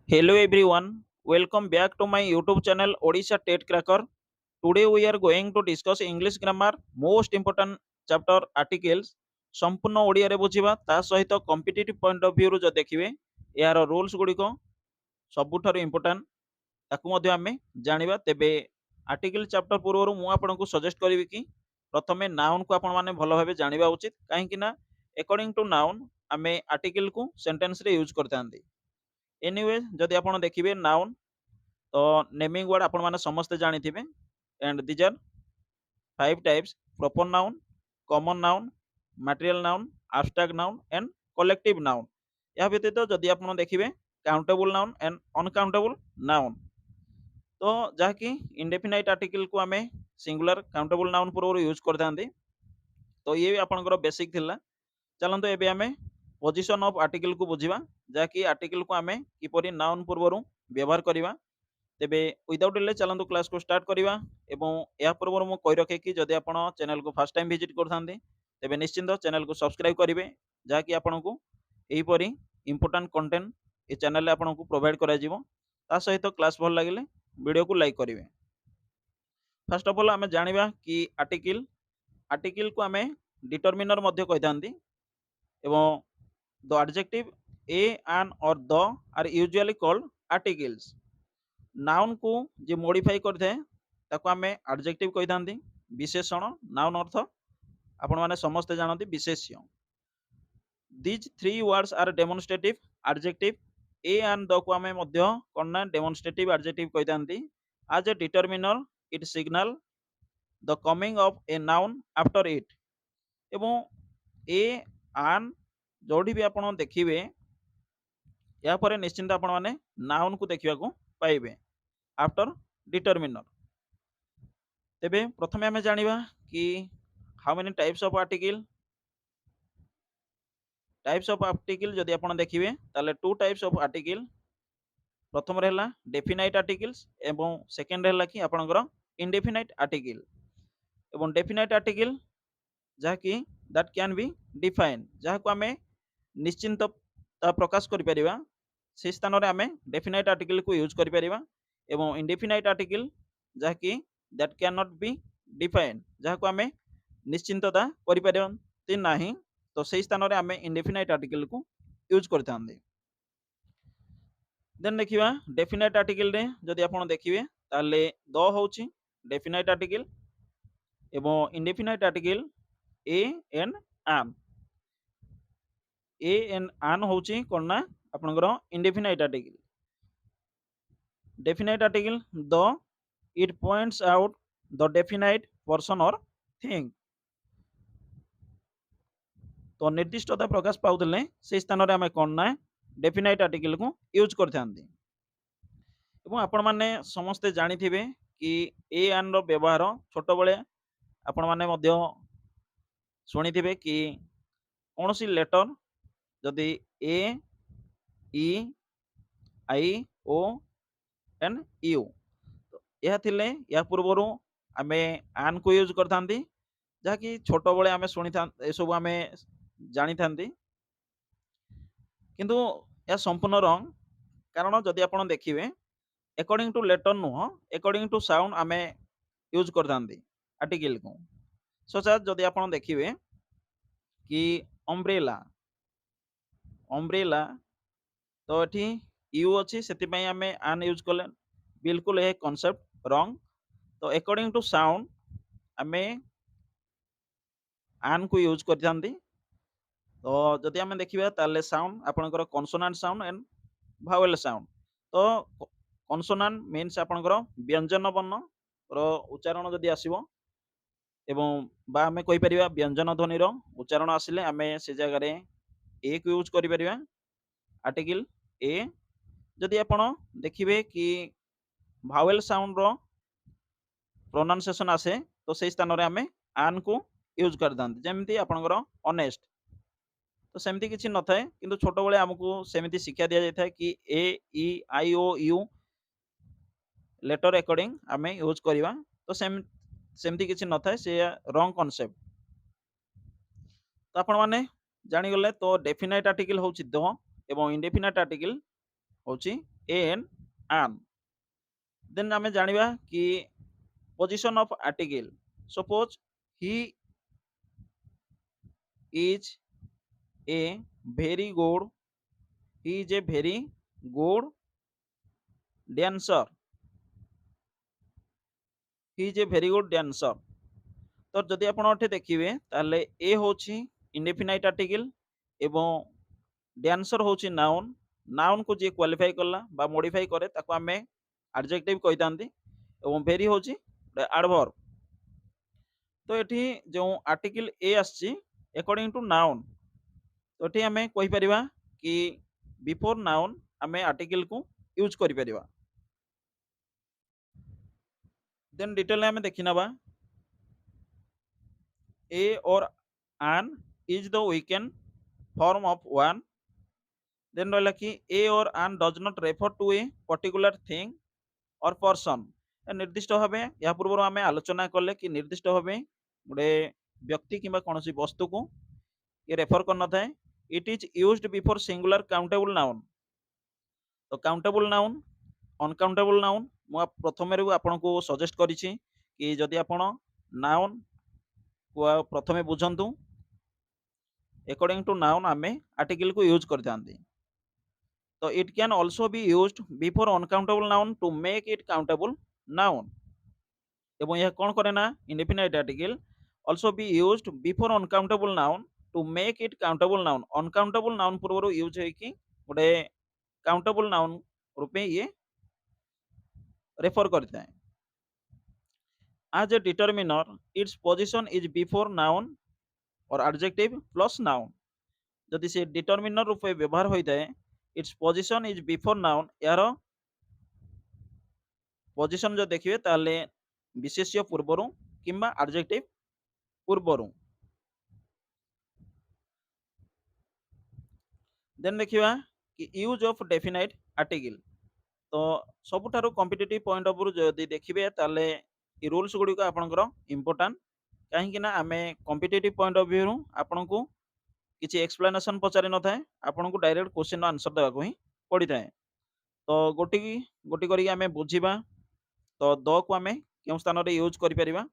Hello everyone, welcome back to my YouTube channel Odisha TET Cracker. Today we are going to discuss English grammar, most important chapter articles. ସମ୍ପୂର୍ଣ୍ଣ ଓଡ଼ିଆରେ ବୁଝିବା ତା ସହିତ competitive point of ଭ୍ୟୁରୁ ଯଦି ଦେଖିବେ ଏହାର rules ଗୁଡ଼ିକ ସବୁଠାରୁ ଇମ୍ପୋର୍ଟାଣ୍ଟ ତାକୁ ମଧ୍ୟ ଆମେ ଜାଣିବା। ତେବେ ଆର୍ଟିକଲ ଚାପ୍ଟର ପୂର୍ବରୁ ମୁଁ ଆପଣଙ୍କୁ ସଜେଷ୍ଟ କରିବି କି ପ୍ରଥମେ ନାଉନକୁ ଆପଣମାନେ ଭଲ ଭାବେ ଜାଣିବା ଉଚିତ, କାହିଁକି ନା ଏକର୍ଡିଂ ଟୁ ନାଉନ ଆମେ ଆର୍ଟିକଲକୁ ସେଣ୍ଟେନ୍ସରେ ୟୁଜ୍ କରିଥାନ୍ତି। ଏନିୱେ ଯଦି ଆପଣ ଦେଖିବେ ନାଉନ ତ ନେମିଂ ୱାର୍ଡ ଆପଣ ମାନେ ସମସ୍ତେ ଜାଣିଥିବେ and these are five types: proper noun, common noun, material noun, abstract noun and collective noun। या व्यतीत जदि आप देखिए countable noun and uncountable noun, तो जहाँकि इंडेफिनाइट आर्टिकल को आम सिंगुलर काउंटेबल नाउन पूर्व यूज करते। तो ये आपंकर बेसिक थिला। चलते एबे आमे पोजिशन ऑफ आर्टिकल को बुझिबा, जहाँकि आर्टिकल को आमे किपरि नाउन पूर्व व्यवहार करवा। तेबे विदाउट डिले चलतु क्लास को स्टार्ट करवा। एवं या पूर्व मु कहि रखे कि जदि आपण चैनल को फर्स्ट टाइम विजिट करथांते तेबे निश्चिंत चैनल को सब्सक्राइब करेंगे, जहाँकि आपको यहीपरि इंपोर्टाट कंटेंट ये चैनल आपको प्रोवाइड करा जिवो। ता सहित क्लास भल लगे वीडियो को लाइक करेंगे। फर्स्ट ऑफ ऑल आम जानिबा कि आर्टिकल आर्टिकल को आम डिटरमिनर मध्य कहि थांती एवं द एडजेक्टिव ए एन और the are usually called articles. Noun को जे मॉडिफाई करथे ताको आमे एडजेक्टिव कहि थांती। विशेषण नाउन अर्थ आपण माने समस्त जानती विशेष्य। These three words are demonstrative adjective. A and the को आमे मध्य कोनना डेमोन्स्ट्रेटिव एडजेक्टिव कहि थांती। As a determiner it signal the coming of a noun after it. एवं ए एन जोड़ी भी आपण देखिबे या परे निश्चिंत आपण माने नाउन को देखिबा को पाइबे आफ्टर डिटरमिनर। तेबे प्रथमे आमे जानिबा कि how many types of article. Types of article जदि आपण देखिबे ताले टू टाइप्स ऑफ आर्टिकल। प्रथम रहला डेफिनाइट आर्टिकल्स एवं सेकंड रहला कि आपनकर इंडेफिनाइट आर्टिकल। एवं डेफिनाइट आर्टिकल जहाँकि दैट कैन बी डिफाइन, जहाँ को आमे निश्चिंत प्रकाश करि परिबा से स्थान रे आमे डेफिनाइट आर्टिकल को यूज करि परिबा। एवं इंडेफिनाइट आर्टिकल जहाँकि that can not be define, जहाँ को आमे निश्चिंतता करि परिबा नाही, तो से स्थान रे आमे इंडेफिनाइट आर्टिकल को यूज करथांते। देन देखिबा डेफिनाइट आर्टिकल रे जदि आपण देखिबे ताले द होची डेफिनाइट आर्टिकल एवं इंडेफिनाइट आर्टिकल ए एन आन। ए एन आन होची कोन ना आपनकर indefinite article. Definite article the it points out the definite person और थिंग। तो निर्दिष्टता प्रकाश पाउतले से स्थान रे आमे कोन ना डेफिनाइट आर्टिकल को यूज करथांती। एवं आपण माने समस्ते जानिथिबे कि ए एन रो व्यवहार छोट बळे आपण माने मध्य शुणिथिबे कि कौनसी लेटर जदि ए ई आई ओ एन यू, तो यह थिले या पूर्वरु आमे आन को यूज करथांती, जहाँकि छोट बळे आमे शुणी था ए सब आमे जानी थांती। किंतु यह संपूर्ण रंग, कारण जदि आपण देखिबे अकॉर्डिंग टू लेटर नुह अकॉर्डिंग टू साउंड आमे यूज करथांती आर्टिकल को। सच एज जदि आपण देखिबे कि अम्ब्रेला अम्ब्रेला, तो एठी यू अछि सेति पई आमे आन यूज कले, बिल्कुल ए कांसेप्ट रॉन्ग। तो अकॉर्डिंग टू साउंड आमे आन को यूज करथांती। तो जदि आमे देखिबा ताले साउंड आपनकर consonant sound and vowel sound. तो कॉन्सोनेंट मीन्स आपनकर व्यंजन वर्ण रो उच्चारण जदि आसीबो एवं बा आमे कहि परिबा व्यंजन ध्वनि रो उच्चारण आसिले आमे से जगह रे ए को यूज करि परिबा आर्टिकल ए। जदि आपण देखिबे कि भावेल साउंड रो प्रोनाउंसिएशन आसे तो से स्थान रे आमे आन को यूज करदांती। जेमति आपनकर ऑनेस्ट, तो सेमती किछि न थाए, किंतु छोट बळे हमकु सेमती शिक्षा दिया जाय थाए कि ए ई आई ओ यू लेटर अकॉर्डिंग आमे यूज करबा। तो सेमती किछि न थाए, से रॉन्ग कांसेप्ट। तो आपण माने जानि गले। तो डेफिनाइट आर्टिकल होछि द एवं इंडेफिनाइट आर्टिकल होची एन आन। देन आमे जानिबा कि position of article. Suppose he is a very good, he is a very good dancer, he is a very good dancer। तो जदि आपण एठे देखिबे ताले ए होची इंडेफिनाइट आर्टिकल एवं dancer होची नाउन। नाउन को जे क्वालिफाई करला बा मॉडिफाई करे ताको आमे एडजेक्टिव कहितांती एवं वेरी होची एडवर्ब। तो एठी जो आर्टिकल ए आछि अकॉर्डिंग टू नाउन, तो एठी आमे कहि परिबा कि बिफोर नाउन आमे आर्टिकल को यूज करि परिबा। देन डिटेल आमे देखि नबा ए और an is the weakened form of one। Then रहला कि ए और an does not refer to a particular thing or person। निर्दिष्ट भावे या पूर्व आमे आलोचना कले कि निर्दिष्ट भावे गोटे व्यक्ति किंबा कौनसी वस्तु को ये रेफर कर न थाए। It is used before singular countable noun. तो काउंटेबल नाउन अनकाउंटेबल नाउन मु प्रथम आपन को सजेस्ट करिछि कि जदि आपण नाउन को प्रथमे बुझंतु अकॉर्डिंग टू नाउन आमे आर्टिकल को यूज करथांती। तो it can also be used before uncountable noun to make it countable noun. एवं यह कौन करे ना indefinite article also be used before uncountable noun to make it countable noun. Uncountable noun पूर्व यूज है कि गोटे काउंटेबल नाउन रूपे ये रेफर करता है। as a determiner its position is before noun or adjective plus noun। जदि से determiner रूपे व्यवहार होता है its position is before noun, यार पोजीशन जो देखिए ताले विशेष्य पूर्वरु किंबा एडजेक्टिव पूर्वरु। देन देखिबा कि यूज ऑफ डेफिनाइट आर्टिकल। तो सबुठारु कॉम्पिटिटिव पॉइंट ऑफ व्यू जदि देखिबे ताले ई रूल्स गुडी को आपनकर इंपोर्टेंट, काहे कि ना आमे कॉम्पिटिटिव पॉइंट ऑफ व्यू आपन को किछि एक्सप्लेनेशन पचारि न थाए, आपन को डायरेक्ट क्वेश्चन आंसर देबा को ही पड़ी थाए। तो गोटी गोटी करी आमे बुझिबा। तो द को आमे केउ स्थान रे यूज करि परिबा।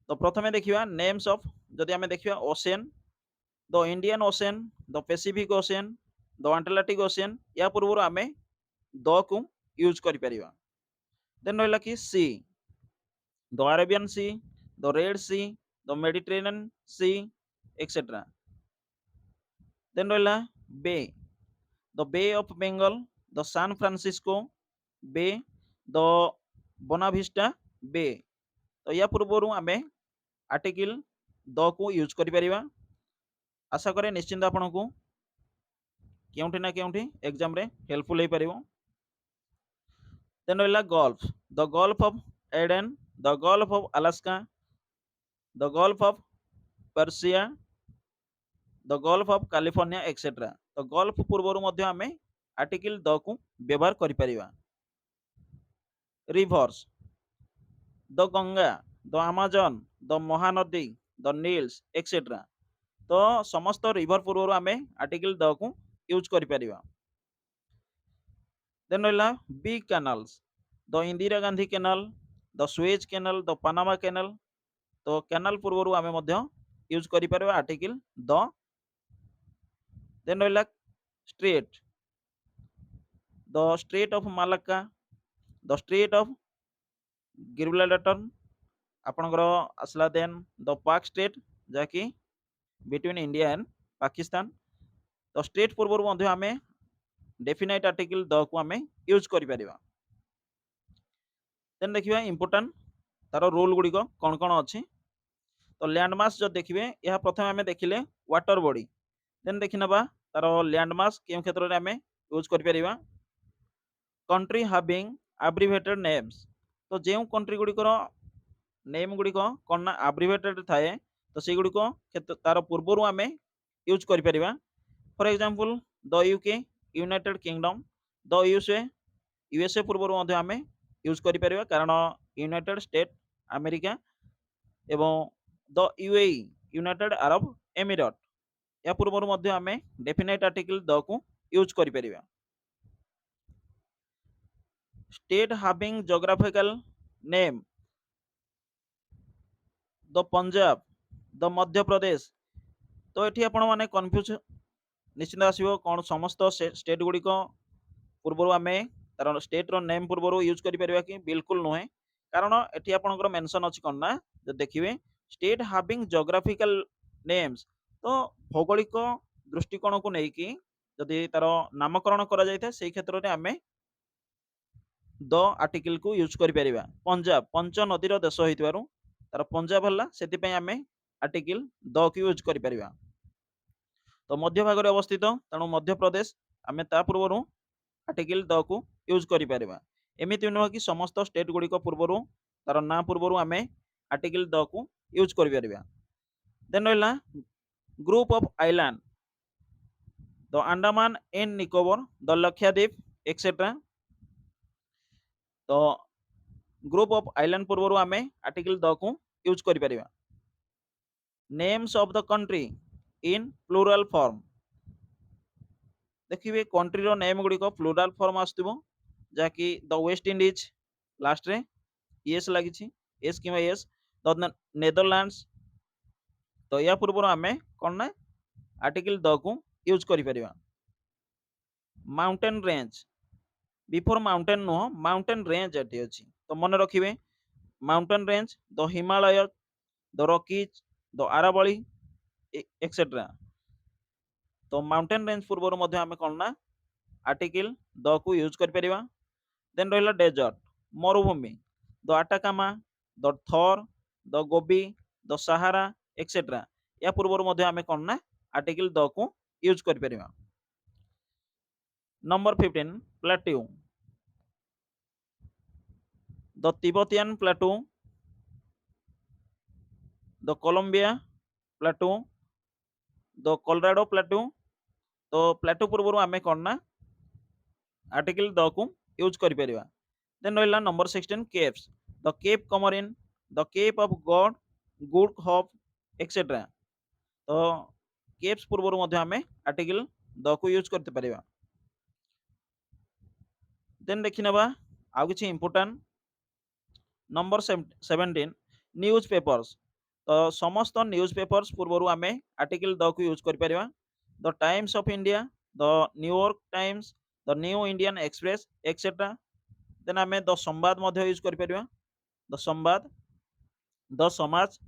तो प्रथमे देखिबा नेम्स ऑफ। जदि आमे देखिबा ocean, the Indian ocean, the Pacific ocean, the Atlantic ocean, या पूर्व आमे द को यूज करि परिबा। देन रहला कि sea, the Arabian sea, the red sea, the Mediterranean sea etcetera. Then रहला bay, the bay of Bengal, the San Francisco bay, the Bonavista bay. तो या पूर्व आमे आर्टिकल द को यूज करि परिबा। आशा करे निश्चिंत आपन को केउंठी ना केउंठी एग्जाम रे हेल्पफुल हे परिबो। देन रहला gulf, the gulf of Aden, the gulf of Alaska, the gulf of Persia, the gulf of California etcetera. तो गल्फ पूर्व मध्य आमे आर्टिकल द को व्यवहार करि परिबा। Rivers, the Ganga, the Amazon, the Mahanadi, the Niles etcetera. तो समस्त रिवर पूर्व आमे आर्टिकल द को यूज करि परिबा। देन रहला big canals, the Indira Gandhi canal, the Suez canal, the Panama canal. तो कैनाल पूर्व आमे मध्य यूज करि परिबा आर्टिकल द। देन रहला strait, the strait of Malacca, the strait of Gibraltar आपनकर आसला। देन द पाक स्ट्रेट जाकी बिटवीन इंडिया एंड पाकिस्तान। तो स्ट्रेट पूर्व मध्य आमे डेफिनाइट आर्टिकल द को आमे यूज करि परिबा। देन देखिबा इंपोर्टेंट तार रूल गुडी को कोन कोन अछि। तो लैंडमास जो देखिबे यह प्रथम आमे देखिले वाटर बॉडी। देन देखिनबा तार लैंडमास केउ क्षेत्र रे आमे यूज करि परिबा। Country having abbreviated names. तो जेउ कंट्री गुडी को नेम गुडी को कोन ना एब्रिविएटेड थाए, तो से गुडी को तार पूर्वरु आमे यूज करि परिबा। For example the UK, United Kingdom, the USA, USA पूर्वरु मध्य आमे यूज करि परिबा कारण यूनाइटेड स्टेट अमेरिका, एवं the UAE, United Arab Emirate, या पूर्व मध्य आमे डेफिनाइट आर्टिकल द को यूज करि परिबा। state having geographical name the Punjab, the Madhya Pradesh। तो एठी आपण माने कन्फ्यूज निश्चित आसीबो कोन समस्त स्टेट गुडी को पूर्वरु आमे तार स्टेट रो नेम पूर्वरु यूज करि परिबा कि बिल्कुल नुहे। कारण एठी आपनकर मेंशन अछि कोन ना जे देखिबे स्टेट हैविंग जियोग्राफिकल नेम्स। तो भौगोलिक दृष्टिकोण को नै कि जदि तार नामकरण करा जाय था सेही क्षेत्र रे आमे द आर्टिकल को यूज करि परिबा। पंजाब पंच नदीर देश होइतबारु तार पंजाब हला सेति पय आमे आर्टिकल द को यूज करि परिबा। तो मध्य भाग रे अवस्थित तेणु मध्य प्रदेश आमे ता पूर्वरु आर्टिकल द को यूज करि परिबा। एमिति नुह कि समस्त स्टेट गुडी को पूर्वरु तार ना पूर्वरु आमे आर्टिकल द को यूज करि परिबा। देन रहला group of island the Andaman and Nicobar the Lakshadweep etcetera. तो ग्रुप ऑफ आइलैंड पूर्वरु आमे आर्टिकल द को यूज करि परिबा। Names of the country in plural form. देखिए कंट्री रो नेम गुडी को प्लूरल फॉर्म आस्तबो जाकि द वेस्ट इंडीज लास्ट रे एस लागि छि एस किमा एस द नेदरलैंड्स। तो या पूर्व आमे कोन ना आर्टिकल द को यूज करि परिबा। Mountain range before mountain no mountain range एटी अछि। तो मन रखिबे mountain range the Himalaya the Rockies the Aravalli etcetera. तो माउंटेन रेंज पूर्व मध्ये आमे कोन ना आर्टिकल द को यूज करि परिबा। देन रहला डेजर्ट मरुभूमि द आटाकामा द थर the Gobi the Sahara etcetera. या पूर्व मध्ये आमे कोन ना आर्टिकल द को यूज करि परिबा। Number 15 plateau the Tibetan plateau the Columbia plateau the Colorado plateau. तो प्लेट्यू पूर्व आमे कोन ना आर्टिकल द को यूज करि परिबा। देन रहला number 16 capes the cape Comorin the cape of god good hope etcetera. तो केप्स पूर्व मध्ये आमे आर्टिकल द को यूज करते परिबा। देन देखिनबा आ किछि इंपोर्टेंट नंबर 17 न्यूज पेपर्स। तो समस्त न्यूज पेपर्स पूर्व आमे आर्टिकल द को यूज करि परिबा। The times of India the New York times the new Indian express etcetera. Then आमे द संवाद मध्ये यूज करि परिबा द संवाद द समाज।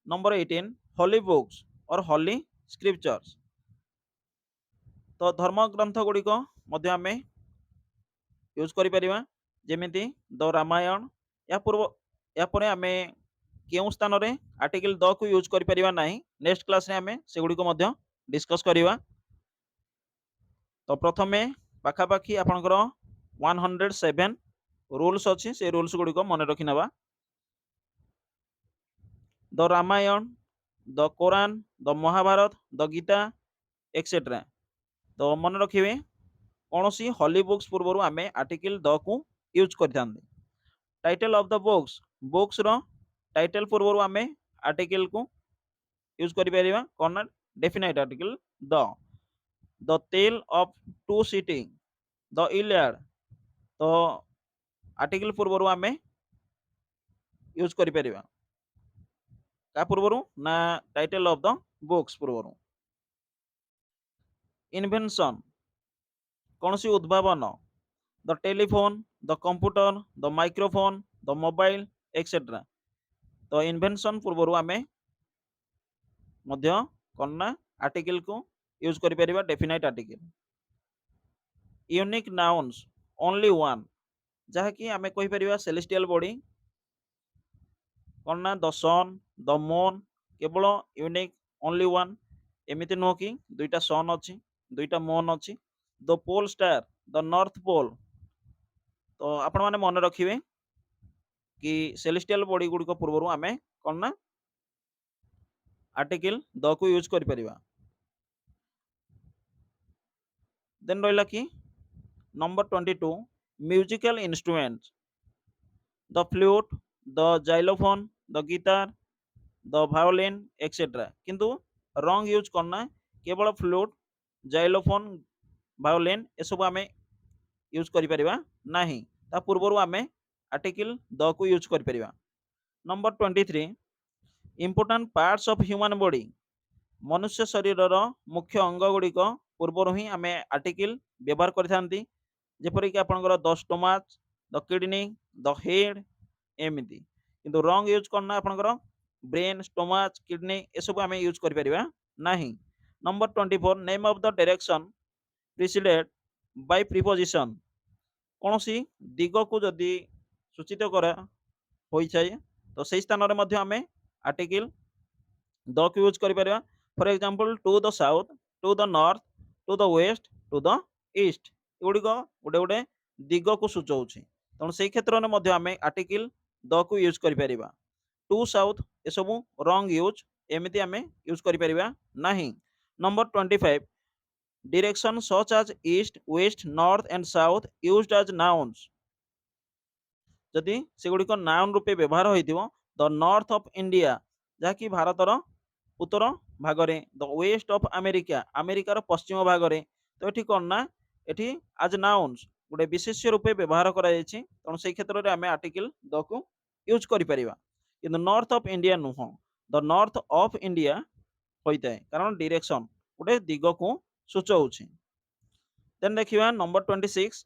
नंबर 18 होली बुक्स और होली स्क्रिप्चर्स। तो धर्म ग्रंथ गुडी को मध्ये आमे यूज करि परिबा जेमिति द रामायण। या पूर्व या परे आमे केउ स्थान रे आर्टिकल द को यूज करि परिबा नाही नेक्स्ट क्लास रे आमे से गुडी को मध्ये डिस्कस करिवा। तो प्रथमे पाखा पाखी आपनकर 107 रूल्स अछि से रूल्स गुडी को मन रखि नबा। The Ramayan the Quran the Mahabharat the Gita etcetera. तो मन रखिबे कोनोसी हॉली बुक्स पूर्व आमे आर्टिकल द को यूज करथांदे। Title of the books books रो टाइटल पूर्व आमे आर्टिकल को यूज करि परिबा कोन definite article the tale of two city the Iliad. तो आर्टिकल पूर्व आमे यूज करि परिबा का पूर्व ना टाइटल ऑफ द बुक्स पूर्व। इन्वेंशन कोनोसी उद्भावन the telephone the computer the microphone the mobile etcetera. तो इन्वेंशन पूर्व आमे मध्य कोन आर्टिकल को यूज करि परिबा definite article. Unique nouns only one जहा कि आमे कहि परिबा सेलेस्टियल बॉडी कोन द सन द मून केवल यूनिक ओनली वन। एमिति नो कि दुईटा सन अछि दुईटा मून अछि the pole star the north pole. तो आपण माने मन रखिबे कि सेलेस्टियल बॉडी गुडी को पूर्व आमे कोन ना आर्टिकल द को यूज करि परिबा। देन रहला कि number 22 musical instruments the flute the xylophone the guitar the violin etcetera. किंतु रंग यूज करना केवल फ्लूट जाइलोफोन वायोलिन ए सब आमे यूज करि परिबा नाही। ତା ପୂର୍ବରୁ ଆମେ ଆର୍ଟିକଲ ଦ କୁ ୟୁଜ୍ କରିପାରିବା। Number 23 important parts of human body, ମନୁଷ୍ୟ ଶରୀରର ମୁଖ୍ୟ ଅଙ୍ଗ ଗୁଡ଼ିକ ପୂର୍ବରୁ ହିଁ ଆମେ ଆର୍ଟିକଲ ବ୍ୟବହାର କରିଥାନ୍ତି, ଯେପରିକି ଆପଣଙ୍କର ଦ ଷ୍ଟୋମାଚ, ଦ କିଡନୀ, ଦ ହେଡ୍, ଏମିତି। କିନ୍ତୁ ରଙ୍ଗ ୟୁଜ୍ କ'ଣ ନା ଆପଣଙ୍କର ବ୍ରେନ୍, ଷ୍ଟୋମାଚ, କିଡନୀ ଏସବୁ ଆମେ ୟୁଜ୍ କରିପାରିବା ନାହିଁ। Number 24 name of the direction preceded by preposition, କୌଣସି ଦିଗକୁ ଯଦି ସୂଚିତ କରା ହୋଇଥାଏ ତ ସେହି ସ୍ଥାନରେ ମଧ୍ୟ ଆମେ ଆର୍ଟିକଲ ଦ କୁ ୟୁଜ୍ କରିପାରିବା। For example to the south, to the north, to the west, to the east, ଏଗୁଡ଼ିକ ଗୋଟେ ଗୋଟେ ଦିଗକୁ ସୂଚାଉଛି, ତେଣୁ ସେହି କ୍ଷେତ୍ରରେ ମଧ୍ୟ ଆମେ ଆର୍ଟିକଲ ଦ କୁ ୟୁଜ୍ କରିପାରିବା। ଟୁ ସାଉଥ ଏସବୁ ରଙ୍ଗ ୟୁଜ୍, ଏମିତି ଆମେ ୟୁଜ୍ କରିପାରିବା ନାହିଁ। Number 25 direction such as east, west, north and south used as nouns, ଯଦି ସେଗୁଡ଼ିକ ନାଉନ୍ ରୂପେ ବ୍ୟବହାର ହୋଇଥିବ ଦ ନର୍ଥ ଅଫ୍ ଇଣ୍ଡିଆ ଯାହାକି ଭାରତର ଉତ୍ତର ଭାଗରେ, ଦ ୱେଷ୍ଟ ଅଫ୍ ଆମେରିକା ଆମେରିକାର ପଶ୍ଚିମ ଭାଗରେ, ତ ଏଠି କ'ଣ ନା ଏଠି ଆଜ୍ ନାଉନ୍ସ ଗୋଟେ ବିଶେଷ୍ୟ ରୂପେ ବ୍ୟବହାର କରାଯାଇଛି, ତେଣୁ ସେହି କ୍ଷେତ୍ରରେ ଆମେ ଆର୍ଟିକଲ ଦ କୁ ୟୁଜ୍ କରିପାରିବା। କିନ୍ତୁ ନର୍ଥ ଅଫ୍ ଇଣ୍ଡିଆ ନୁହଁ, ଦ ନର୍ଥ ଅଫ୍ ଇଣ୍ଡିଆ ହୋଇଥାଏ, କାରଣ ଡିରେକ୍ସନ ଗୋଟେ ଦିଗକୁ ସୂଚାଉଛି। ଦେନ୍ ଦେଖିବା number 26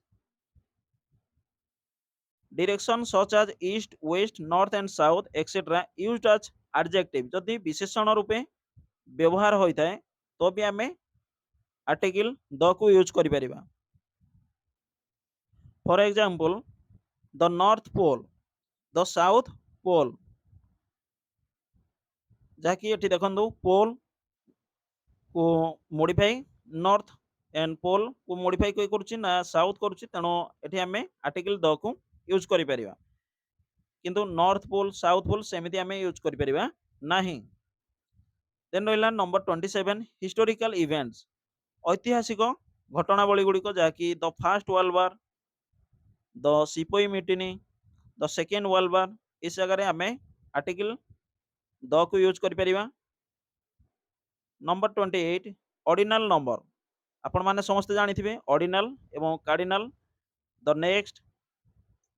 direction such as east, west, north and south etc used as adjective, ଯଦି ବିଶେଷଣ ରୂପେ ବ୍ୟବହାର ହୋଇଥାଏ ତ ବି ଆମେ ଆର୍ଟିକଲ ଦ କୁ ୟୁଜ୍ କରିପାରିବା। For example the north pole, the south pole, ଯାହାକି ଏଠି ଦେଖନ୍ତୁ ପୋଲ को मॉडिफाई नॉर्थ एंड पोल को मॉडिफाई कोई करूची ना साउथ करूची, तेणु एठी आमे आर्टिकल द को यूज करि परिबा, किंतु नॉर्थ पोल साउथ पोल सेमिति आमे यूज करि परिबा नाही। देन रहिला नंबर 27 हिस्टोरिकल इवेंट्स, ऐतिहासिक घटनावली गुड़िक जहाँकि the first world war, the sepoy mutiny, the second world war, इस जगह आमे आर्टिकल द को यूज करि परिबा। नंबर 28 ऑर्डिनल नंबर, आपण माने समस्त जानिथिबे ऑर्डिनल एवं cardinal, the next,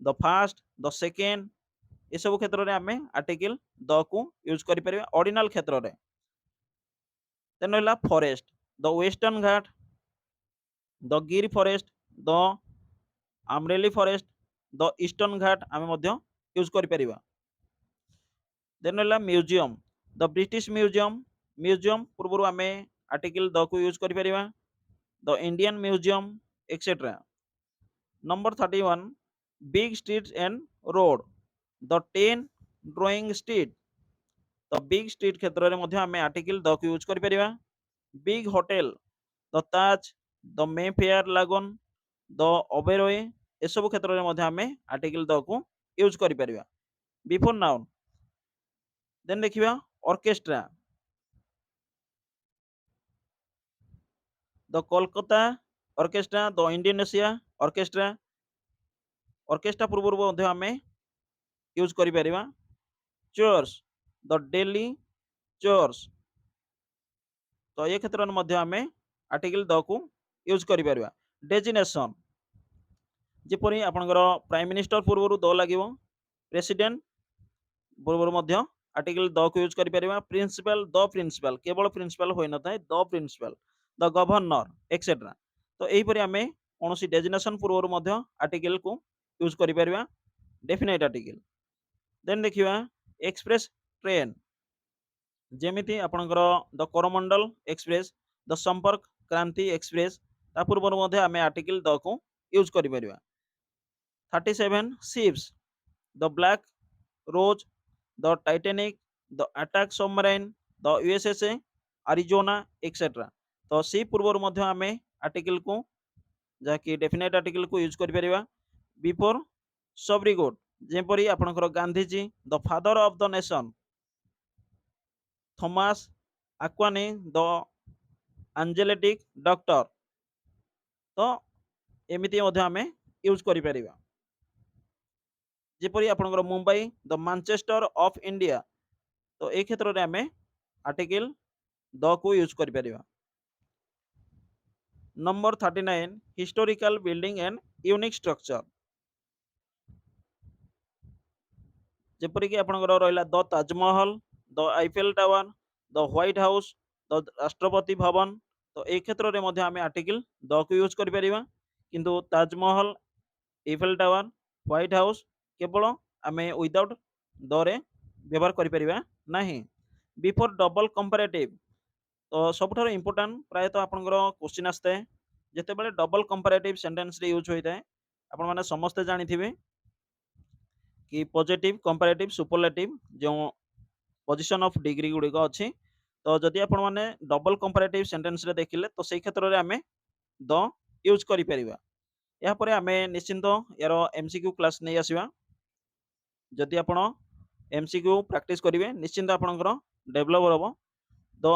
the first, the second, ये सब क्षेत्र में आमे आर्टिकल द को यूज करि परिबा ऑर्डिनल क्षेत्र रे। देन रहला forest, the western Ghat, the Gir forest, the Amreli forest, the eastern Ghat आमे मध्य यूज करि परिबा। देन रहला museum, the British museum, museum पूर्व आमे आर्टिकल द को यूज करि परिबा, the Indian museum et cetera. Number 31 big street and road, the 10 drawing street, तो बिग स्ट्रीट क्षेत्र में मध्य आमे आर्टिकल द को यूज करि परिबा। Big hotel, the Taj, the Mayfair लागोन, द ओबेरॉय, ए सब क्षेत्र में मध्य आमे आर्टिकल द को यूज करि परिबा बिफोर नाउन। देन देखिबा orchestra, the Kolkata orchestra, the Indonesia orchestra, orchestra पूर्व मध्य आमे यूज करि परिबा। चर्च, द दिल्ली चर्च, तो ये क्षेत्र में मध्य आमे आर्टिकल द को यूज करि परिबा। डेजिग्नेशन, जेपरि आपनकर प्राइम मिनिस्टर पूर्व द लागिवो, प्रेसिडेंट पूर्व मध्य आर्टिकल द को यूज करि परिबा। प्रिंसिपल, द प्रिंसिपल, केवल प्रिंसिपल होई नथाय the principal, the governor et cetera, तो एही परि आमे कोनोसी डेजिग्नेशन पूर्व मध्य आर्टिकल को यूज करि परिबा डेफिनेट आर्टिकल। देन देखिबा एक्सप्रेस ट्रेन, जेमिति आपनकर द कोरोमंडल एक्सप्रेस, द संपर्क क्रांति एक्सप्रेस, ता पूर्व मध्य आमे आर्टिकल द को यूज करि परिबा। 37 ships, the Black Rose, the Titanic, the attack submarine, the USS Arizona et cetera, तो सी पूर्व मध्य आमे आर्टिकल को जहाँकि डेफिनेट आर्टिकल को यूज करि परिबा। बिफोर सब्रिगोड, जेपरि आपनकर Gandhiji, the father of the nation, Thomas Aquinas, the angelic doctor, तो एमिति मध्य आमे यूज करि परिबा। जेपरि आपनकर Mumbai, the Manchester of India, तो ए क्षेत्र में आमे आर्टिकल द को यूज करि परिबा। Number 39 historical building and unique structure, ଯେପରିକି ଆପଣଙ୍କର ରହିଲା the Taj Mahal, the Eiffel Tower, the White House, the Rashtrapati Bhavan. ତ ଏଇ କ୍ଷେତ୍ରରେ ମଧ୍ୟ ଆମେ ଆର୍ଟିକଲ ଦକୁ ୟୁଜ୍ କରିପାରିବା। କିନ୍ତୁ Taj Mahal, Eiffel tower, white house କେବଳ ଆମେ ୱିଦାଉଟ୍ ଦରେ ବ୍ୟବହାର କରିପାରିବା ନାହିଁ। ବିଫୋର ଡବଲ କମ୍ପାରେଟିଭ, ତ ସବୁଠାରୁ ଇମ୍ପୋର୍ଟାଣ୍ଟ ପ୍ରାୟତଃ ଆପଣଙ୍କର କ୍ୱେଶ୍ଚିନ୍ ଆସିଥାଏ ଯେତେବେଳେ ଡବଲ କମ୍ପାରେଟିଭ ସେଣ୍ଟେନ୍ସରେ ୟୁଜ୍ ହୋଇଥାଏ। ଆପଣମାନେ ସମସ୍ତେ ଜାଣିଥିବେ कि पॉजिटिव कंपैरेटिव सुपरलेटिव जो पोजीशन ऑफ डिग्री गुड़िक अच्छी। तो जदि आपण मैंने डबल कंपैरेटिव सेंटेंस रे देखिले तो सही क्षेत्र में आम द यूज करिपरिबा। या परे आमे निश्चिंत यार एमसीक्यू क्लास नहीं आसीबा। जदि आपण एमसीक्यू प्रैक्टिस करिवे निश्चिंत आपणकर डेवलप हबो। The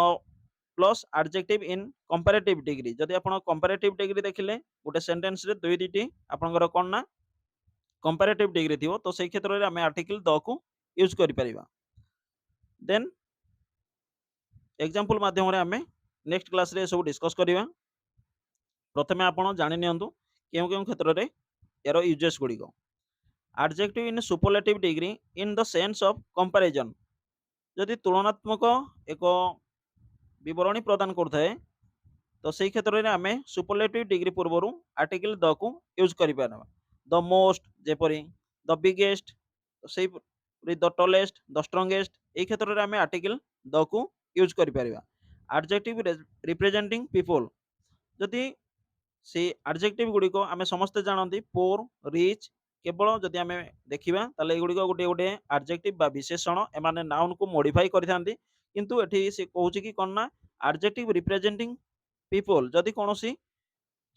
plus adjective in comparative degree, जदि आपण कंपैरेटिव डिग्री देखिले गोटे सेंटेंस रे दुई दुईटी आपणकर कोन ना कंपैरेटिव डिग्री थी तो सही क्षेत्र में आम आर्टिकल द को यूज करिपरिबा। देन एग्जांपल माध्यम रे आमे नेक्स्ट क्लास रे सब डिस्कस करिवा। प्रथमे आपण जानि नियंतु केउ केउ क्षेत्र रे यार यूजेस गुड़िक। Adjective in superlative degree in the sense of comparison, जदि तुलनात्मक एक विवरणी प्रदान करथाए तो सही क्षेत्र में आम सुपरलेटिव डिग्री पूर्व आर्टिकल द को यूज करिपारबा। द मोस्ट जेपरी, द बिगेस्ट, से द टलेस्ट, द स्ट्रंगेस्ट ए क्षेत्र में आम आर्टिकल द को यूज करिपारबा। एडजेक्टिव रिप्रेजेंटिंग पीपल, जदि से एडजेक्टिव गुड़िक आम समस्ते जानती पोर, रिच केवल जदि आम देखा ताले गुड़िक गोटे गोटे एडजेक्टिव बा विशेषण एमाने नाउन को मॉडिफाई करथांती। किंतु एठी से कहूची कि कोन ना एडजेक्टिव रिप्रेजेंटिंग पीपल जदि कोनोसी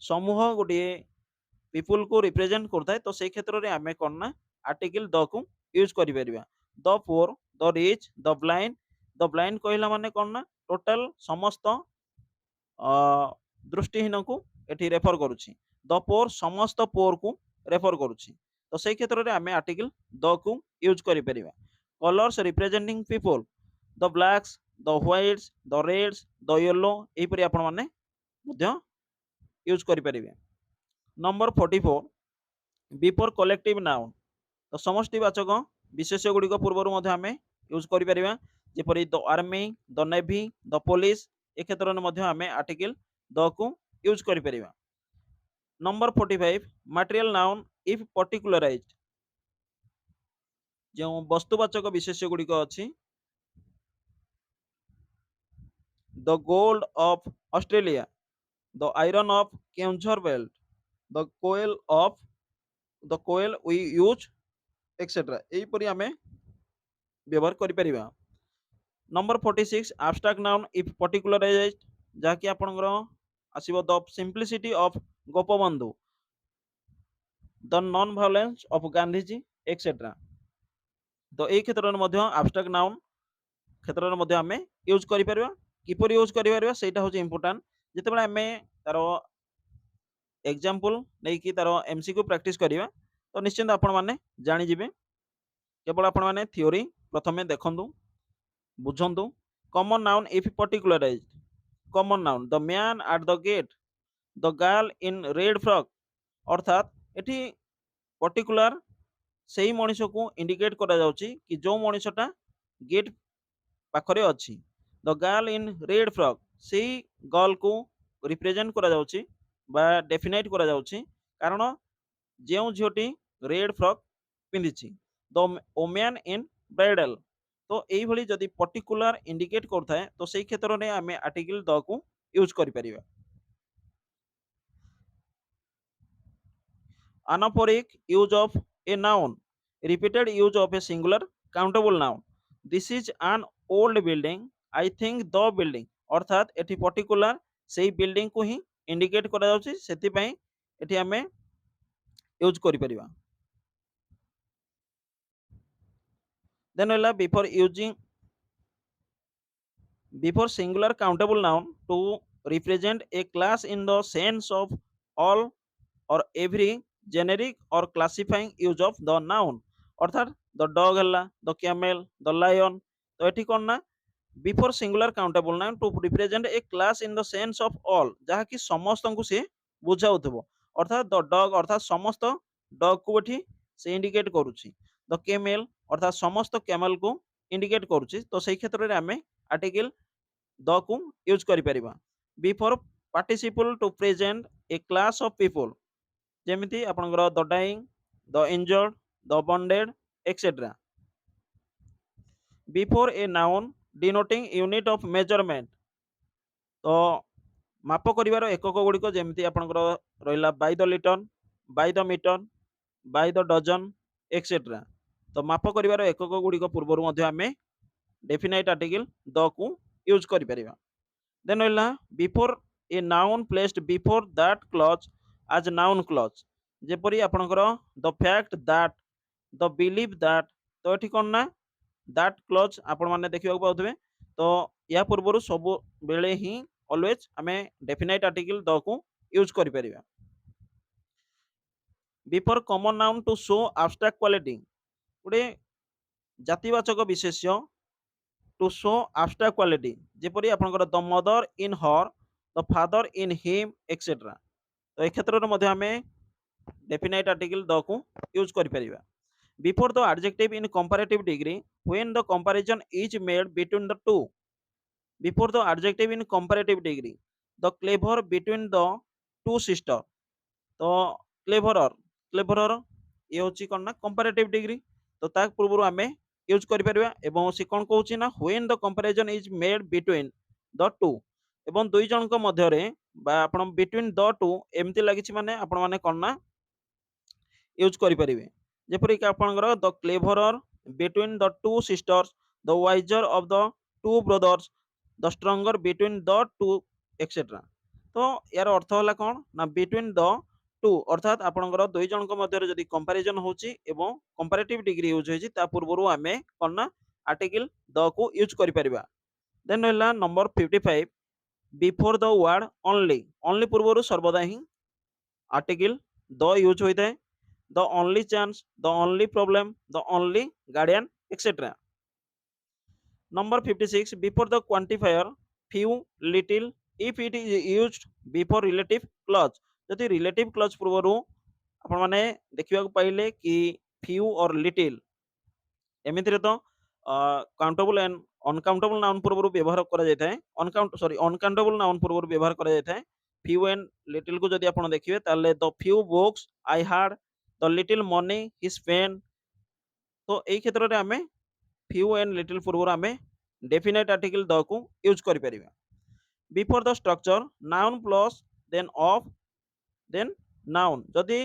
समूह गोटे पीपल को रिप्रेजेंट करता है तो से क्षेत्र में आम कौन ना आर्टिकल द को यूज करिपरिबा। The poor, the rich, the blind, the blind कहला माने कौन ना टोटल समस्त दृष्टिहीन को एठी रेफर करुछि। द पोर समस्त पोर को रेफर करुछि। तो से क्षेत्र में आम आर्टिकल द को यूज करिपरिबा। Colours representing people, the blacks, the whites, the reds, the yellow एहिपरि आपण माने मध्य यूज करिपरिबे। नंबर 44 बिफोर कलेक्टिव नाउन, तो समष्टिवाचक विशेष्य गुड़िक पूर्व आम यूज करिपरिबा। जेपरि the army, the navy, the police ए क्षेत्र में आम आर्टिकल द को यूज करिपरिबा। Number 45 material noun if particularized, जो वस्तुवाचक विशेष्य गुड़िक अच्छी the gold of Australia, the iron of Keonjhar belt, the coal of the coal we use et cetera एहीपरि आम व्यवहार करिपरिबा। Number 46 abstract noun if particularized, जहाँकि आपणकर आसीबो the simplicity of Gopabandhu, the non violence of Gandhiji et cetera. तो एही क्षेत्र में एब्स्ट्रैक्ट नाउन क्षेत्र में आम यूज करिपरिबा। किपर यूज करिपरिबा सेटा होची इंपोर्टेंट। जेतेबेले आम तार एग्जांपल नहीं कि तार एमसीक्यू प्रैक्टिस करिबा तो निश्चिंत आपण माने जानि जिवे। केवल आपण माने थ्योरी प्रथमे देखंतु बुझंतु। Common noun if particularized, common noun the man at the gate, the girl in red frock, अर्थात एठी पर्टिकुलर सेही मनीष को इंडिकेट करा जाउची कि जो मनीषटा गेट पाखरे अछि। The girl in red frock सेही गर्ल को रिप्रेजेंट करा जाउची बा डेफिनाइट करा जाउची कारण जेउ झियोटी रेड फ्रॉक पिंधिछि। द वुमेन इन ब्राइडल, तो एही भली जदि पर्टिकुलर इंडिकेट करथाय तो सेही क्षेत्र में आम आर्टिकल द को यूज करि परिबा। Anaphoric use of a noun, repeated use of a singular countable noun, this is an old building, I think the building, अर्थात एठी पर्टिकुलर सेही बिल्डिंग को ही इंडिकेट करा जाउची सेति पई एठी हमें यूज करि परिबा। देन होला before singular countable noun to represent a class in the sense of all or every generic or classifying use of the noun, अर्थात द डॉग हला, द कैमल, द लायन। तो एठी कोन ना before singular countable noun to represent a class in the sense of all, जहा कि समस्त को से बुझाउथबो। अर्थात द डॉग अर्थात समस्त डॉग को एठी से इंडिकेट करूची। द कैमल अर्थात समस्त कैमल को इंडिकेट करुच्ची तो सही क्षेत्र में आम आर्टिकल द को यूज कर before participle to present a class of people जेमिति आपनकर the dying the injured the wounded et cetera before a noun denoting unit of measurement तो माप कर एकक गुड़िक जमी आपंकर रहा by the litre by the metre by the dozen et cetera तो माप कर एकक गुड़िक पूर्व आम डेफिनाइट आर्टिकल द को यूज कर देन रहा before a noun placed before that clause आज नाउन क्लज जेपरी आपंकर the fact that the believe that तो ये कौन ना दैट क्लज आपण मैंने देखा पाते तो या पूर्व सब बेले ही ऑलवेज आम डेफिनाइट आर्टिकल द को यूज कर before common noun to show abstract quality गोटे जातिवाचक विशेष्य टू शो आब्स्ट्रैक्ट क्वालिटी जेपरी आपंकर the mother in her the father in him et cetera तो ये क्षेत्र में आम डेफिनाइट आर्टिकल द को यूज कर before the adjective in comparative degree when the comparison is made between the two before the adjective in comparative degree the clever between the to sister तो cleverer cleverer ये हूँ कौन ना comparative degree तो ता पूर्व आम यूज कर सी कौन कहूँ ना when the comparison is made between the to एवं दुई जन मध्य आप बिटवीन द टू एमती लगी माने आपण माने कौन ना यूज करें जेपरिक आपंकर the cleverer between the two sisters the wiser of the two brothers the stronger between the two et cetera तो यार अर्थ है कौन ना बिटवीन द टू अर्थात आपंकर दुई जन मध्य जदि कंपैरिजन होची एवं कंपैरेटिव डिग्री यूज होची ता पूर्व आम कौन ना आर्टिकल द को यूज कर देन रहा number 55 before the word only only पूर्व सर्वदा ही आर्टिकल द यूज होता है the only chance, the only problem, the only guardian, etc. Number 56 before the quantifier few, little, if it is used before relative clause यदि relative clause पूर्व आपण माने देखिबा पाइले कि few और little एमिति तो काउंटेबल एंड अनकाउंटेबल नाउन पूर्व व्यवहार करा जाय थाए अनकाउंटेबल नाउन पूर्व व्यवहार करा जाय थाए few and little को जदि आपण देखिबे ताले the few books I had the little money he spend तो यही क्षेत्र में आम फ्यू एंड लिटिल पूर्व आम डेफिनाइट आर्टिकल द को यूज कर before the structure noun plus then of then noun जदि